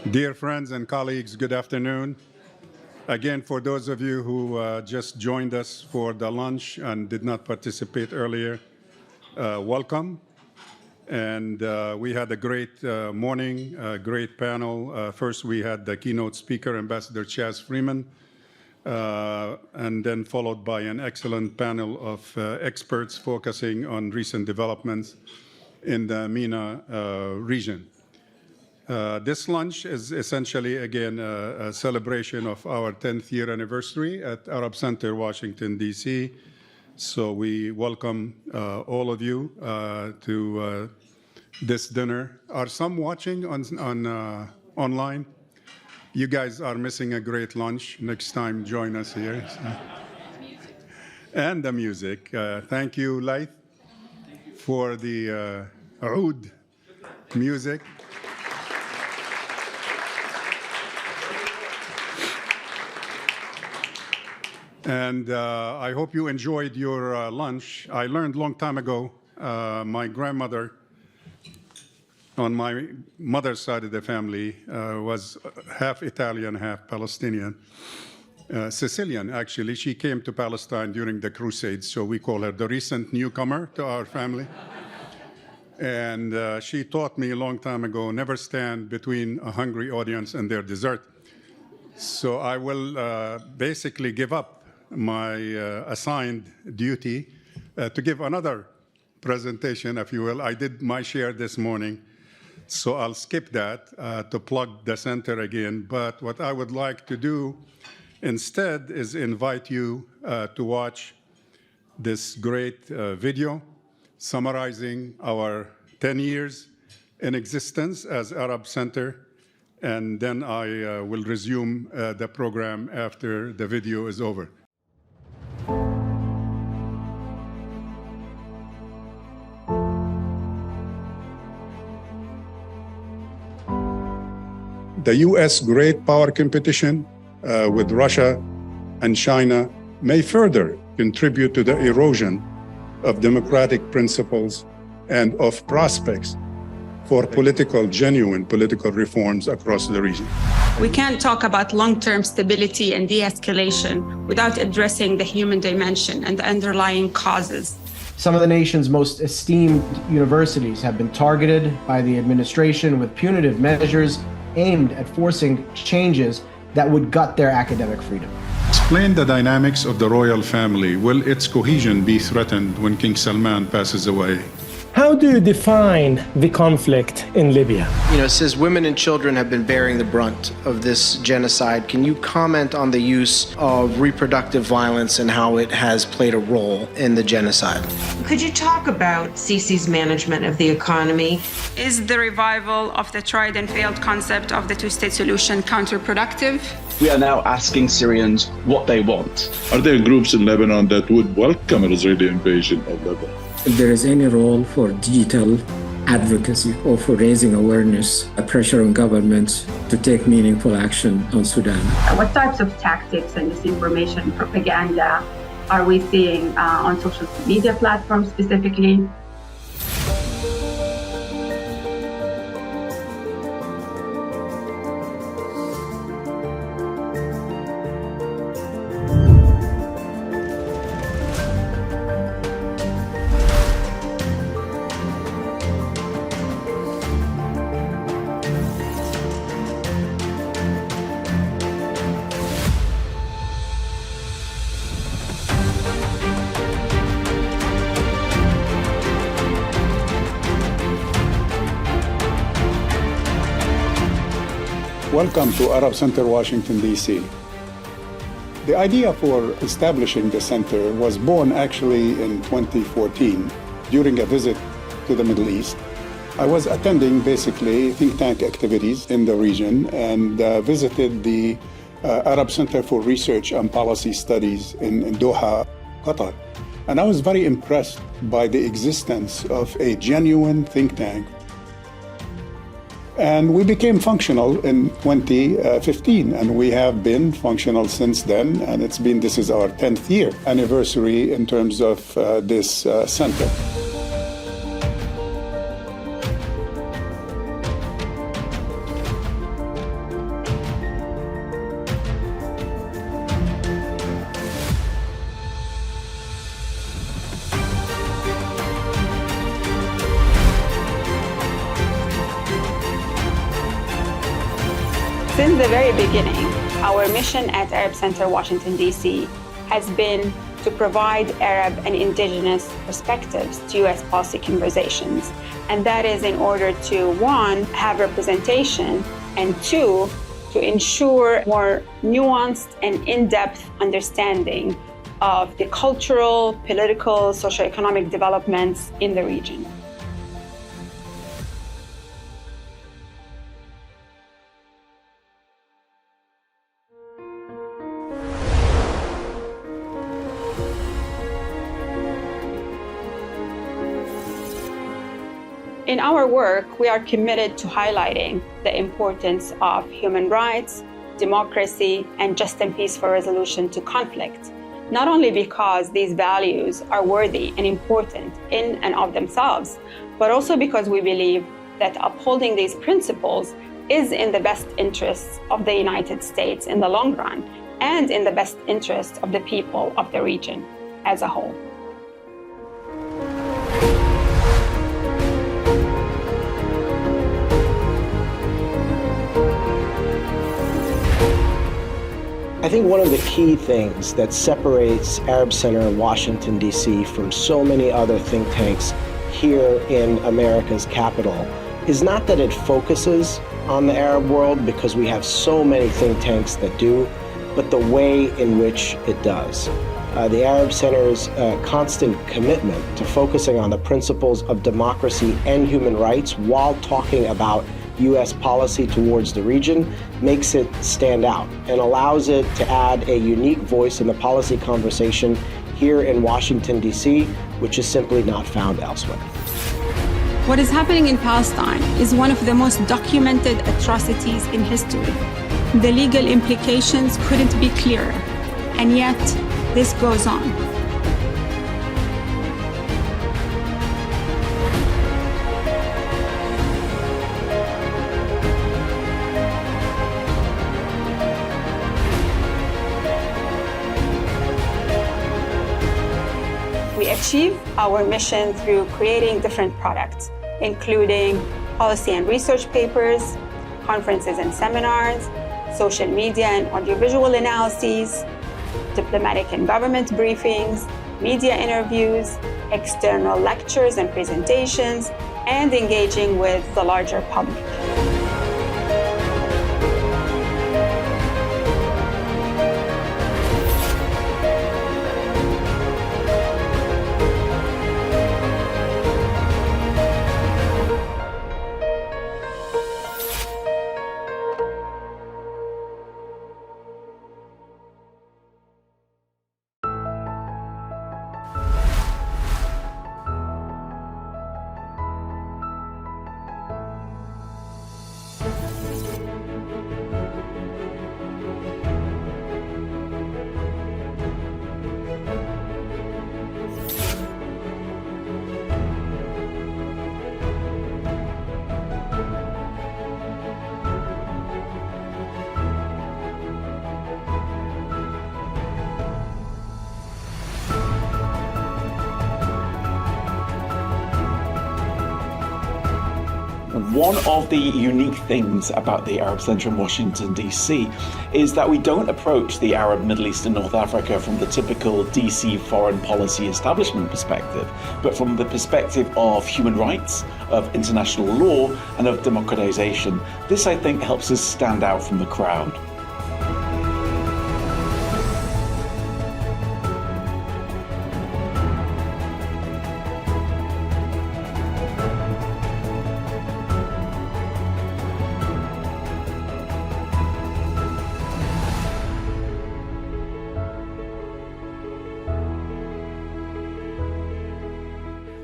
Dear friends and colleagues, good afternoon. Again, for those of you who just joined us for the lunch and did not participate earlier, welcome. And we had a great morning, a great panel. First, we had the keynote speaker, Ambassador Chaz Freeman, and then followed by an excellent panel of experts focusing on recent developments in the MENA region. This lunch is essentially, again, a celebration of our 10th year anniversary at Arab Center, Washington, D.C. So we welcome all of you to this dinner. Are some watching online? You guys are missing a great lunch. Next time, join us here. And the music. Thank you, Laith, for the oud music. And I hope you enjoyed your lunch. I learned a long time ago, my grandmother, on my mother's side of the family, was half Italian, half Palestinian. Sicilian, actually. She came to Palestine during the Crusades, so we call her the recent newcomer to our family. And she taught me a long time ago, never stand between a hungry audience and their dessert. So I will basically give up my assigned duty to give another presentation, if you will. I did my share this morning, so I'll skip that to plug the center again. But what I would like to do instead is invite you to watch this great video summarizing our 10 years in existence as Arab Center, and then I will resume the program after the video is over. The U.S. great power competition with Russia and China may further contribute to the erosion of democratic principles and of prospects for genuine political reforms across the region. We can't talk about long-term stability and de-escalation without addressing the human dimension and the underlying causes. Some of the nation's most esteemed universities have been targeted by the administration with punitive measures aimed at forcing changes that would gut their academic freedom. Explain the dynamics of the royal family. Will its cohesion be threatened when King Salman passes away? How do you define the conflict in Libya? It says women and children have been bearing the brunt of this genocide. Can you comment on the use of reproductive violence and how it has played a role in the genocide? Could you talk about Sisi's management of the economy? Is the revival of the tried and failed concept of the two-state solution counterproductive? We are now asking Syrians what they want. Are there groups in Lebanon that would welcome an Israeli invasion of Lebanon? If there is any role for digital advocacy or for raising awareness, a pressure on governments to take meaningful action on Sudan. What types of tactics and disinformation propaganda are we seeing on social media platforms specifically? Welcome to Arab Center, Washington, D.C. The idea for establishing the center was born actually in 2014 during a visit to the Middle East. I was attending basically think tank activities in the region and visited the Arab Center for Research and Policy Studies in Doha, Qatar. And I was very impressed by the existence of a genuine think tank. And we became functional in 2015, and we have been functional since then. And this is our 10th year anniversary in terms of this center. Since the very beginning, our mission at Arab Center Washington, D.C. has been to provide Arab and indigenous perspectives to U.S. policy conversations. And that is in order to, one, have representation, and two, to ensure more nuanced and in-depth understanding of the cultural, political, socioeconomic developments in the region. In our work, we are committed to highlighting the importance of human rights, democracy, and just and peaceful resolution to conflict, not only because these values are worthy and important in and of themselves, but also because we believe that upholding these principles is in the best interests of the United States in the long run, and in the best interest of the people of the region as a whole. I think one of the key things that separates Arab Center in Washington, D.C. from so many other think tanks here in America's capital is not that it focuses on the Arab world, because we have so many think tanks that do, but the way in which it does. The Arab Center's constant commitment to focusing on the principles of democracy and human rights while talking about U.S. policy towards the region makes it stand out and allows it to add a unique voice in the policy conversation here in Washington, D.C., which is simply not found elsewhere. What is happening in Palestine is one of the most documented atrocities in history. The legal implications couldn't be clearer, and yet this goes on. We achieve our mission through creating different products, including policy and research papers, conferences and seminars, social media and audiovisual analyses, diplomatic and government briefings, media interviews, external lectures and presentations, and engaging with the larger public. One of the unique things about the Arab Center in Washington, D.C. is that we don't approach the Arab, Middle East and North Africa from the typical D.C. foreign policy establishment perspective, but from the perspective of human rights, of international law, and of democratization. This, I think, helps us stand out from the crowd.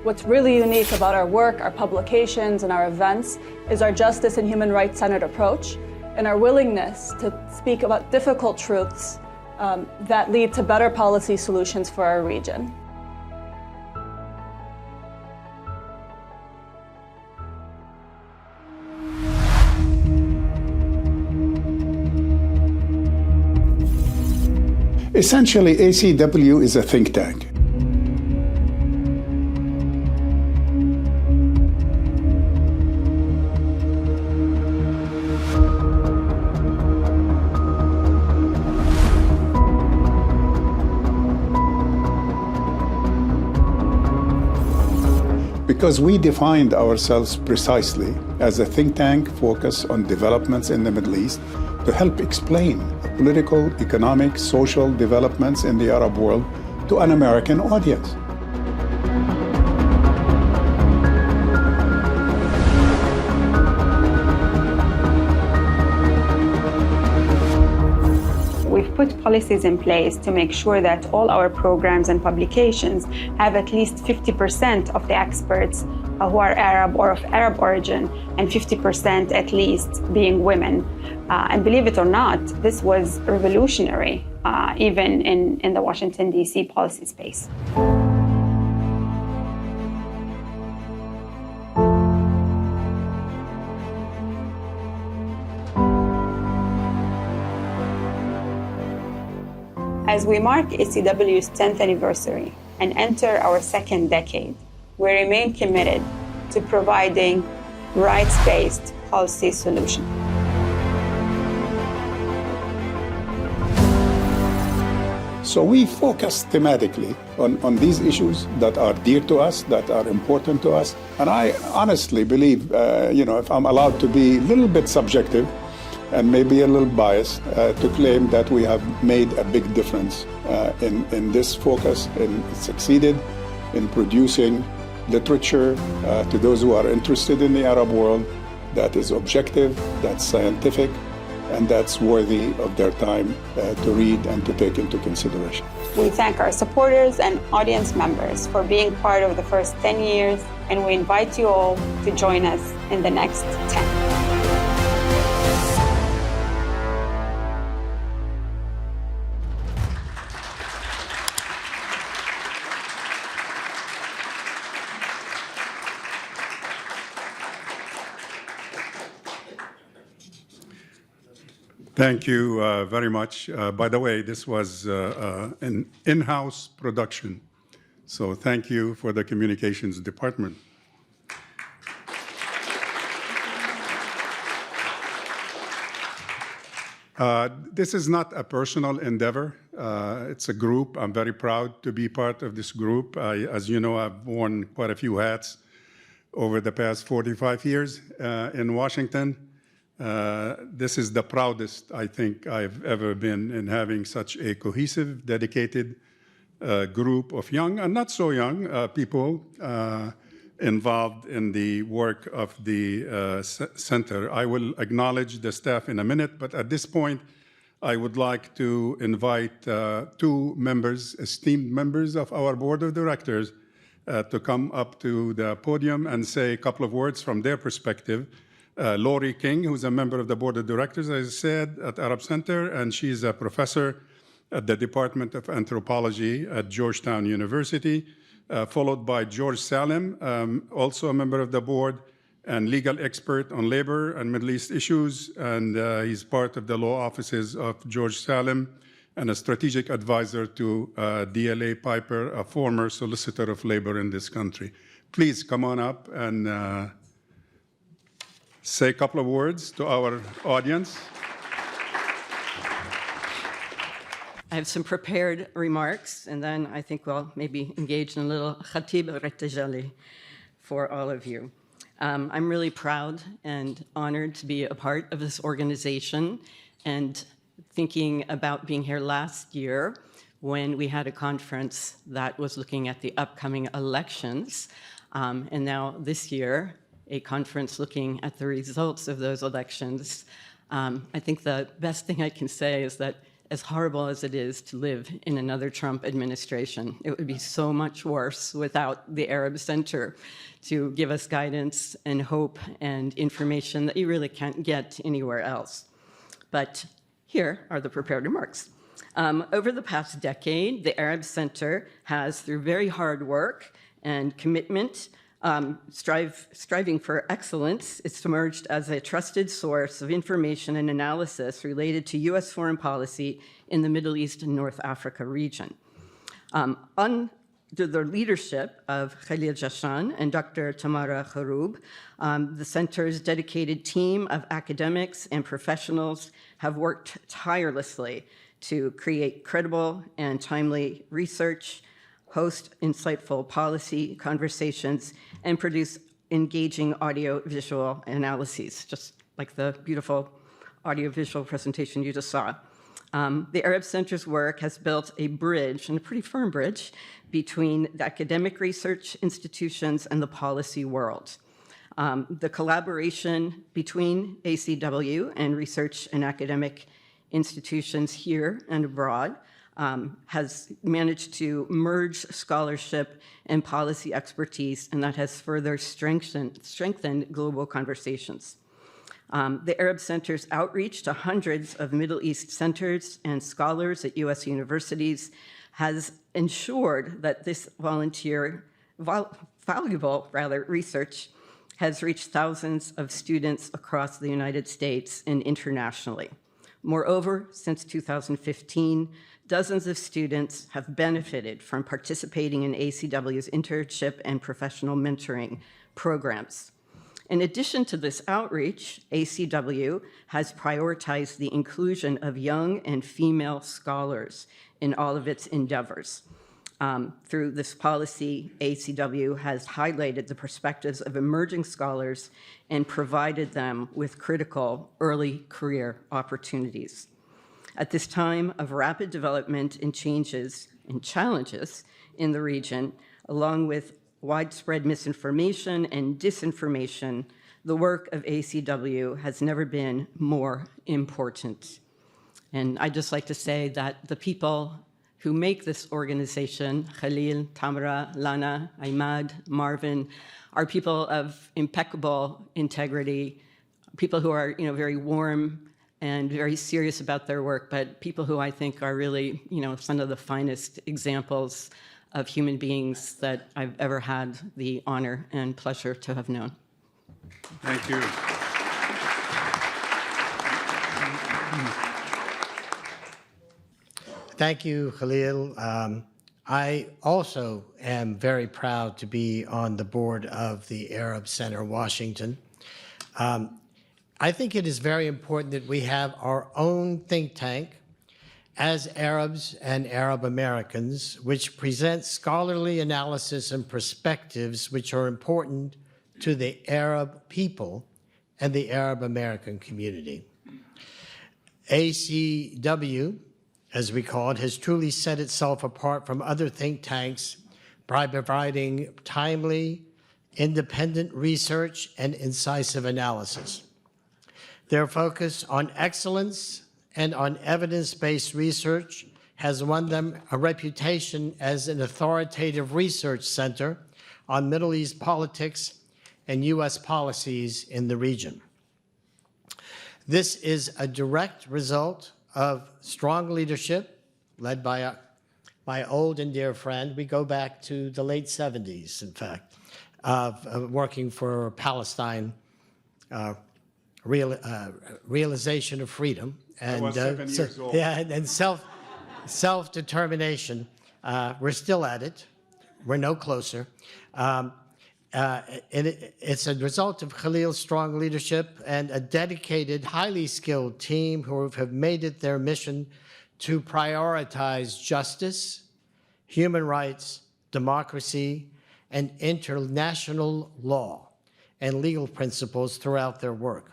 What's really unique about our work, our publications, and our events is our justice and human rights-centered approach and our willingness to speak about difficult truths that lead to better policy solutions for our region. Essentially, ACW is a think tank. Because we defined ourselves precisely as a think tank focused on developments in the Middle East to help explain political, economic, social developments in the Arab world to an American audience. We've put policies in place to make sure that all our programs and publications have at least 50% of the experts who are Arab or of Arab origin, and 50% at least being women. And believe it or not, this was revolutionary, even in the Washington, D.C. policy space. As we mark ACW's 10th anniversary and enter our second decade, we remain committed to providing rights-based policy solutions. So we focus thematically on these issues that are dear to us, that are important to us. And I honestly believe, if I'm allowed to be a little bit subjective, and maybe a little biased, to claim that we have made a big difference in this focus and succeeded in producing literature to those who are interested in the Arab world that is objective, that's scientific, and that's worthy of their time to read and to take into consideration. We thank our supporters and audience members for being part of the first 10 years, and we invite you all to join us in the next 10. Thank you very much. By the way, this was an in-house production, so thank you for the communications department. This is not a personal endeavor. It's a group. I'm very proud to be part of this group. As you know, I've worn quite a few hats over the past 45 years in Washington. This is the proudest I think I've ever been in having such a cohesive, dedicated group of young and not so young people involved in the work of the center. I will acknowledge the staff in a minute, but at this point, I would like to invite two members, esteemed members of our board of directors, to come up to the podium and say a couple of words from their perspective. Lori King, who's a member of the board of directors, as I said, at Arab Center, and she's a professor at the Department of Anthropology at Georgetown University, followed by George Salem, also a member of the board and legal expert on labor and Middle East issues, and he's part of the law offices of George Salem and a strategic advisor to DLA Piper, a former solicitor of labor in this country. Please come on up and say a couple of words to our audience. I have some prepared remarks, and then I think we'll maybe engage in a little khatib al-Rtajali for all of you. I'm really proud and honored to be a part of this organization, and thinking about being here last year when we had a conference that was looking at the upcoming elections, and now this year, a conference looking at the results of those elections. I think the best thing I can say is that as horrible as it is to live in another Trump administration, it would be so much worse without the Arab Center to give us guidance and hope and information that you really can't get anywhere else. But here are the prepared remarks. Over the past decade, the Arab Center has, through very hard work and commitment, striving for excellence, it's emerged as a trusted source of information and analysis related to U.S. foreign policy in the Middle East and North Africa region. Under the leadership of Khalil Jashan and Dr. Tamara Kharoub, the center's dedicated team of academics and professionals have worked tirelessly to create credible and timely research, host insightful policy conversations, and produce engaging audio-visual analyses, just like the beautiful audio-visual presentation you just saw. The Arab Center's work has built a bridge, and a pretty firm bridge, between the academic research institutions and the policy world. The collaboration between ACW and research and academic institutions here and abroad has managed to merge scholarship and policy expertise, and that has further strengthened global conversations. The Arab Center's outreach to hundreds of Middle East centers and scholars at U.S. universities has ensured that this valuable research has reached thousands of students across the United States and internationally. Moreover, since 2015, dozens of students have benefited from participating in ACW's internship and professional mentoring programs. In addition to this outreach, ACW has prioritized the inclusion of young and female scholars in all of its endeavors. Through this policy, ACW has highlighted the perspectives of emerging scholars and provided them with critical early career opportunities. At this time of rapid development and changes and challenges in the region, along with widespread misinformation and disinformation, the work of ACW has never been more important. And I'd just like to say that the people who make this organization, Khalil, Tamra, Lana, Imad, Marvin, are people of impeccable integrity, people who are very warm and very serious about their work, but people who I think are really some of the finest examples of human beings that I've ever had the honor and pleasure to have known. Thank you. Thank you, Khalil. I also am very proud to be on the board of the Arab Center Washington. I think it is very important that we have our own think tank as Arabs and Arab Americans, which presents scholarly analysis and perspectives which are important to the Arab people and the Arab American community. ACW, as we call it, has truly set itself apart from other think tanks by providing timely, independent research and incisive analysis. Their focus on excellence and on evidence-based research has won them a reputation as an authoritative research center on Middle East politics and U.S. policies in the region. This is a direct result of strong leadership led by my old and dear friend. We go back to the late 70s, in fact, of working for Palestine, realization of freedom. And, I was 7 years old. Yeah, and self-determination. We're still at it. We're no closer. It's a result of Khalil's strong leadership and a dedicated, highly skilled team who have made it their mission to prioritize justice, human rights, democracy, and international law and legal principles throughout their work.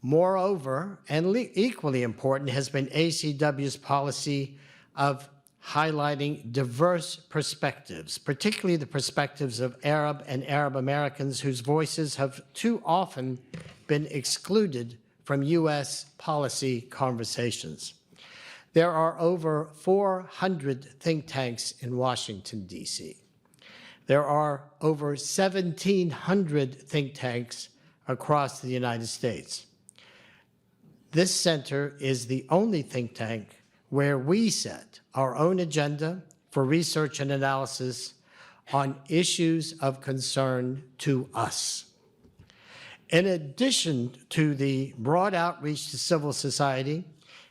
Moreover, and equally important, has been ACW's policy of highlighting diverse perspectives, particularly the perspectives of Arab and Arab Americans whose voices have too often been excluded from U.S. policy conversations. There are over 400 think tanks in Washington, D.C. There are over 1,700 think tanks across the United States. This center is the only think tank where we set our own agenda for research and analysis on issues of concern to us. In addition to the broad outreach to civil society,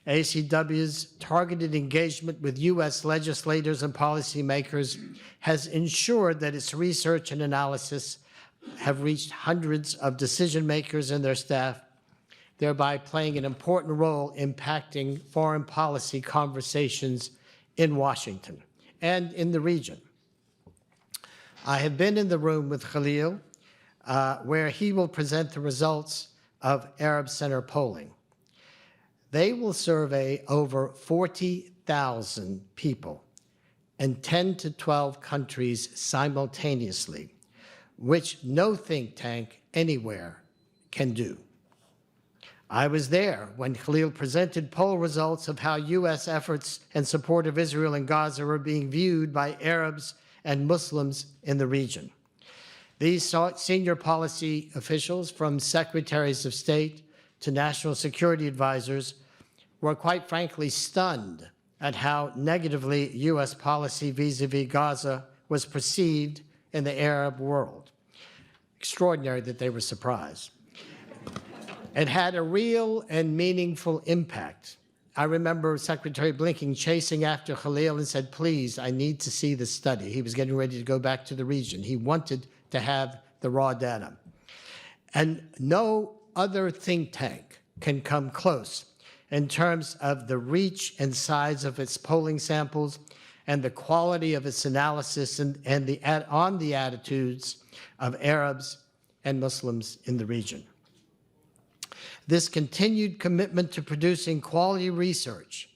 ACW's targeted engagement with U.S. legislators and policymakers has ensured that its research and analysis have reached hundreds of decision makers and their staff, thereby playing an important role impacting foreign policy conversations in Washington and in the region. I have been in the room with Khalil, where he will present the results of Arab Center polling. They will survey over 40,000 people in 10 to 12 countries simultaneously, which no think tank anywhere can do. I was there when Khalil presented poll results of how U.S. efforts in support of Israel and Gaza were being viewed by Arabs and Muslims in the region. These senior policy officials, from secretaries of state to national security advisors, were quite frankly stunned at how negatively U.S. policy vis-a-vis Gaza was perceived in the Arab world. Extraordinary that they were surprised. It had a real and meaningful impact. I remember Secretary Blinken chasing after Khalil and said, please, I need to see the study. He was getting ready to go back to the region. He wanted to have the raw data. And no other think tank can come close in terms of the reach and size of its polling samples and the quality of its analysis on the attitudes of Arabs and Muslims in the region. This continued commitment to producing quality research,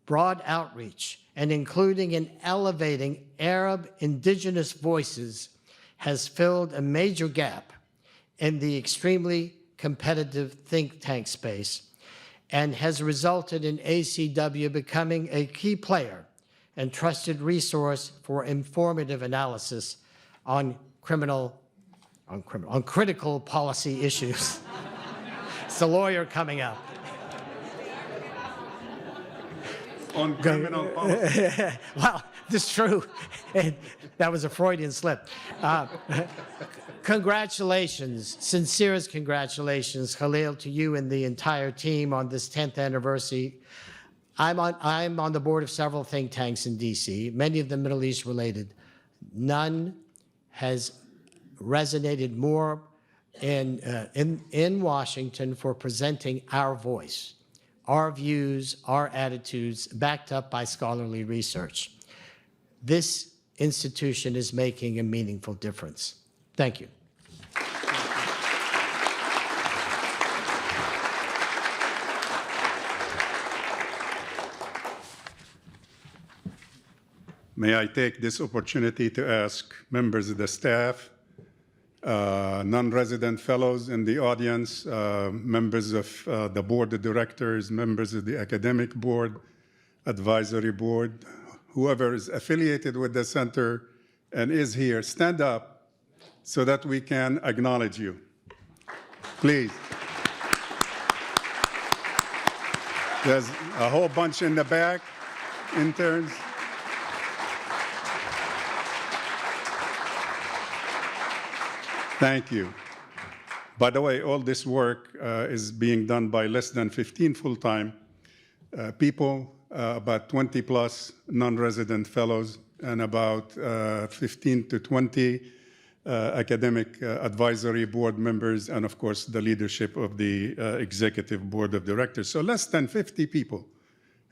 broad outreach, and including and elevating Arab indigenous voices has filled a major gap in the extremely competitive think tank space and has resulted in ACW becoming a key player and trusted resource for informative analysis on critical policy issues. It's the lawyer coming up. On criminal policy. Well, this is true. That was a Freudian slip. Congratulations, sincerest congratulations, Khalil, to you and the entire team on this 10th anniversary. I'm on the board of several think tanks in DC, many of them Middle East related. None has resonated more in Washington for presenting our voice, our views, our attitudes, backed up by scholarly research. This institution is making a meaningful difference. Thank you. May I take this opportunity to ask members of the staff, non-resident fellows in the audience, members of the board of directors, members of the academic board, advisory board, whoever is affiliated with the center and is here, stand up so that we can acknowledge you. Please. There's a whole bunch in the back, interns. Thank you. By the way, all this work is being done by less than 15 full-time people, about 20 plus non-resident fellows, and about 15 to 20 academic advisory board members, and of course the leadership of the executive board of directors. So less than 50 people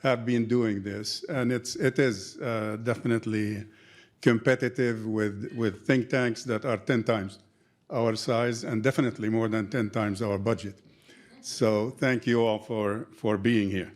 have been doing this, and it is definitely competitive with think tanks that are 10 times our size and definitely more than 10 times our budget. So thank you all for being here.